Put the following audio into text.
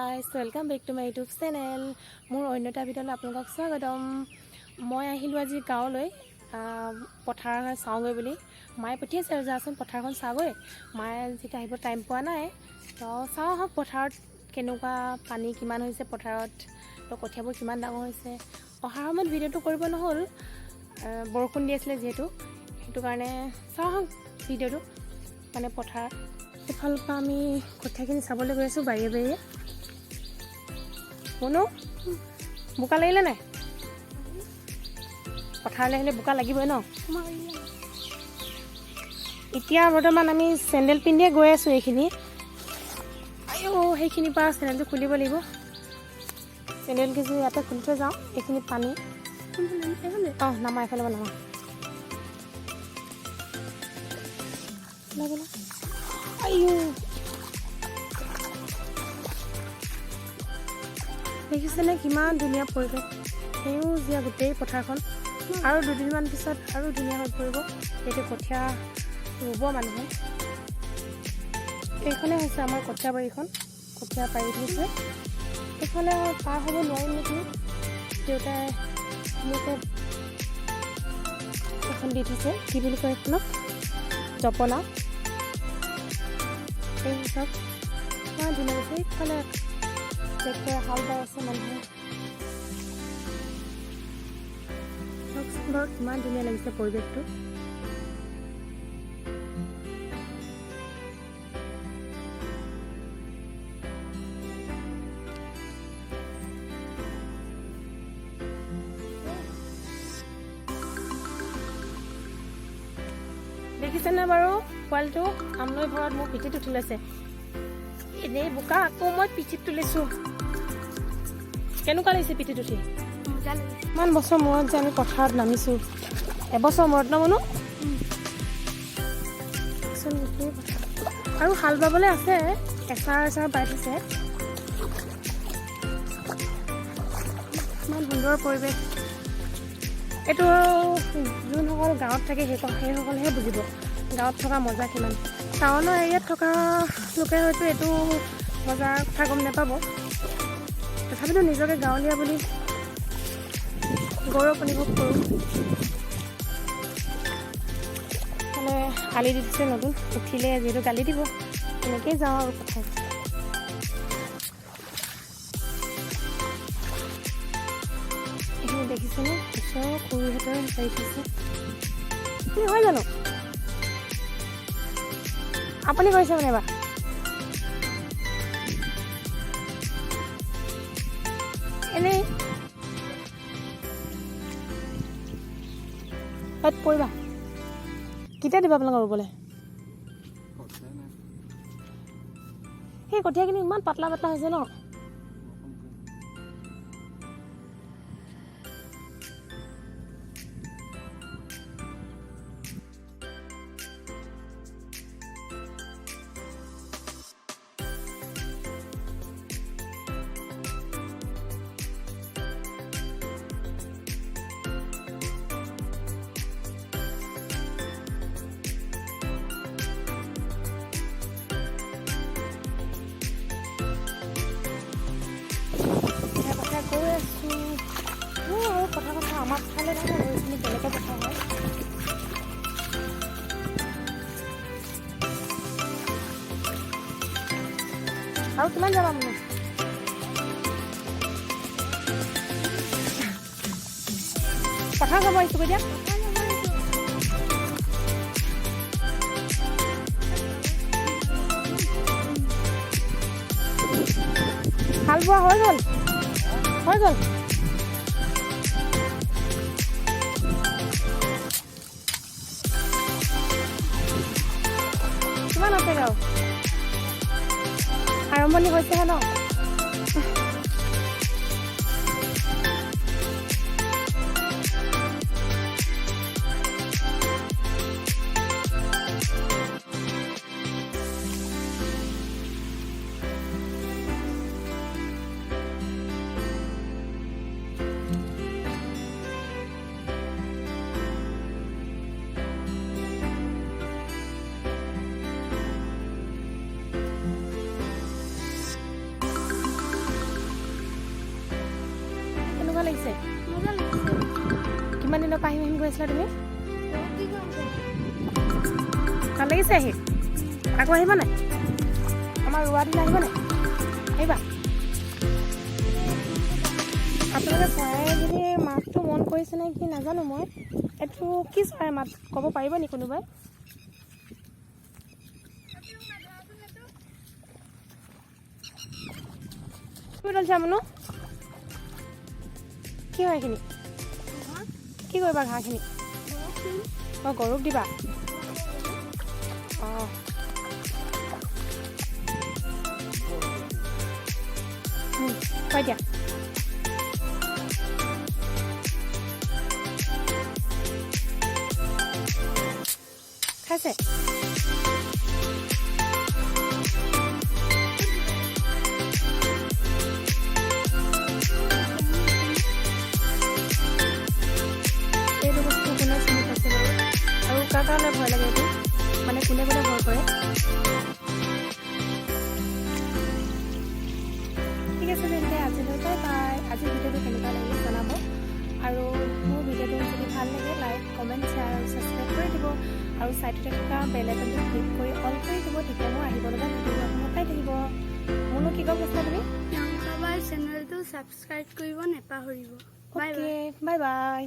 Guys, welcome back to my YouTube channel. মোৰ অন্য এটা ভিডিঅ'লৈ আপোনালোকক স্বাগতম। মই আহিলোঁ আজি গাঁৱলৈ পথাৰ চাওঁগৈ বুলি। মায়ে পঠিয়াইছে আৰু যাচোন পথাৰখন চাওঁগৈ। মায়ে যেতিয়া আহিব টাইম পোৱা নাই, তো চাওঁ আহক পথাৰত কেনেকুৱা পানী কিমান হৈছে পথাৰত, তো কঠীয়াবোৰ কিমান ডাঙৰ হৈছে। অহাৰ সময়ত ভিডিঅ'টো কৰিব নহ'ল, বৰষুণ দি আছিলে যিহেতু, সেইটো কাৰণে চাওঁ আহক ভিডিঅ'টো মানে পথাৰ। এফালৰ পৰা আমি কঠীয়াখিনি চাবলৈ গৈ আছোঁ বাৰীয়ে বাৰীয়ে। শুনো বোকা লাগিলে নাই? পথাৰলৈ আহিলে বোকা লাগিবই ন। এতিয়া বৰ্তমান আমি চেণ্ডেল পিন্ধিয়ে গৈ আছোঁ এইখিনি। আইও, সেইখিনিৰ পৰা চেণ্ডেলটো খুলিব লাগিব। চেণ্ডেল কেইযোৰ ইয়াতে খুলি থৈ যাওঁ। এইখিনি পানী অঁ নামা, এফালে নামা। আইও, দেখিছেনে কিমান ধুনীয়া পৰিৱেশ, সেউজীয়া গোটেই পথাৰখন। আৰু দুদিনমান পিছত আৰু ধুনীয়া হৈ পৰিব, এতিয়া কঠীয়া ৰুব মানুহে। এইখনে হৈছে আমাৰ কঠীয়া বাৰীখন, কঠীয়া পাৰি থৈছে। এইফালে পাৰ হ'ব নোৱাৰিম নেকি, দেউতাই এনেকৈ এখন দি থৈছে, কি বুলি কয় এইখনক, জপনা। এই চব ইমান ধুনীয়া হৈছে। এইফালে ট্ৰেক্টৰে হাল বাই আছে মানুহে। চাওকচোন বাৰু কিমান ধুনীয়া লাগিছে পৰিৱেশটো। দেখিছেনে বাৰু পোৱালিটো আমলৈ ঘৰত মোৰ পিঠিত উঠি লৈছে। এনেই বোকা আকৌ মই পিঠিত তুলিছোঁ। কেনেকুৱা লাগিছে পিঠিত উঠি? ইমান বছৰ মূৰত যে আমি পথাৰত নামিছোঁ, এবছৰ মূৰত ন মনো। আৰু হাল বাবলৈ আছে, এচাৰ বাই থৈছে। ইমান সুন্দৰ পৰিৱেশ। এইটো যোনসকল গাঁৱত থাকে সেইসকলেহে বুজিব গাঁৱত থকা মজা কিমান। টাউনৰ এৰিয়াত থকা লোকে হয়তো এইটো মজাৰ কথা গম নাপাব। তথাপিতো নিজকে গাঁৱলীয়া বুলি গৌৰৱ অনুভৱ কৰোঁ। মানে আলি দি দিছে নতুন, উঠিলে যিহেতু গালি দিব, এনেকৈয়ে যাওঁ আৰু কথা। এইখিনি দেখিছেনে, ওচৰৰ খুৰীহঁতৰ পাৰি থৈছে। কি হয় জানো আপুনি কৰিছে মানে এবাৰ? এনেই তাত পৰিবা, কেতিয়া দিবা আপোনালোকৰ ৰুবলৈ? সেই কঠীয়াখিনি ইমান পাতলা পাতলা হৈছে ন। গৈ আছোঁ আৰু কথা আমাৰ ঠাইলৈ নহয়, এইখিনি বেলেগৰ কথা হয়। আৰু কিমান যাবা মানে? পথাৰ যাব আহিছোঁ এতিয়া। হাল বোৱা হৈ গ'ল, হৈ গ'ল। কিমান আছে আৰু আৰম্ভণি হৈছেহে ন। দিনৰ পৰা আহিম গৈ আছিলা তুমি? ভাল লাগিছে আহি? আকৌ আহিবা নাই? আমাৰ ৰোৱা দিন আহিব নাই? আহিবা। আপোনালোকে চৰাই যদি মাতটো মন কৰিছে নে কি নাজানো মই। এইটো কি চৰাই মাত ক'ব পাৰিব নেকি কোনোবাই? কি ওলাইছে আমনো? কি হয় এইখিনি? কি কৰিবা ঘাঁহখিনি? অঁ গৰুক দিবা? অঁ হয় দিয়া। খাইছে? এইটো বস্তু কোনে চিনি পাইছে বাৰু? আৰু কাৰ কাৰণে ভয় লাগে এইটো? মানে কোনে কোনে ভয় কৰে? ঠিক আছে তেন্তে আজিলৈ বাই বাই। আজিৰ ভিডিঅ'টো কেনেকুৱা লাগিল জনাব। আৰু মোৰ ভিডিঅ'টো যদি ভাল লাগে লাইক কমেণ্ট শ্বেয়াৰ আৰু ছাবস্ক্ৰাইব কৰি দিব। আৰু ছাইডতে থকা বেল আইকনটো ক্লিক কৰি অল কৰি দিব। তেতিয়া মোৰ আহিব লগা ভিডিঅ'বোৰ আপোনালোকে পাই থাকিব। মোৰনো কি ক'ব কৈছিলা তুমি? প্ৰিয়ংকা বাৰ চেনেলটো ছাবস্ক্ৰাইব কৰিব নাপাহৰিব। Bye bye. Okay bye bye.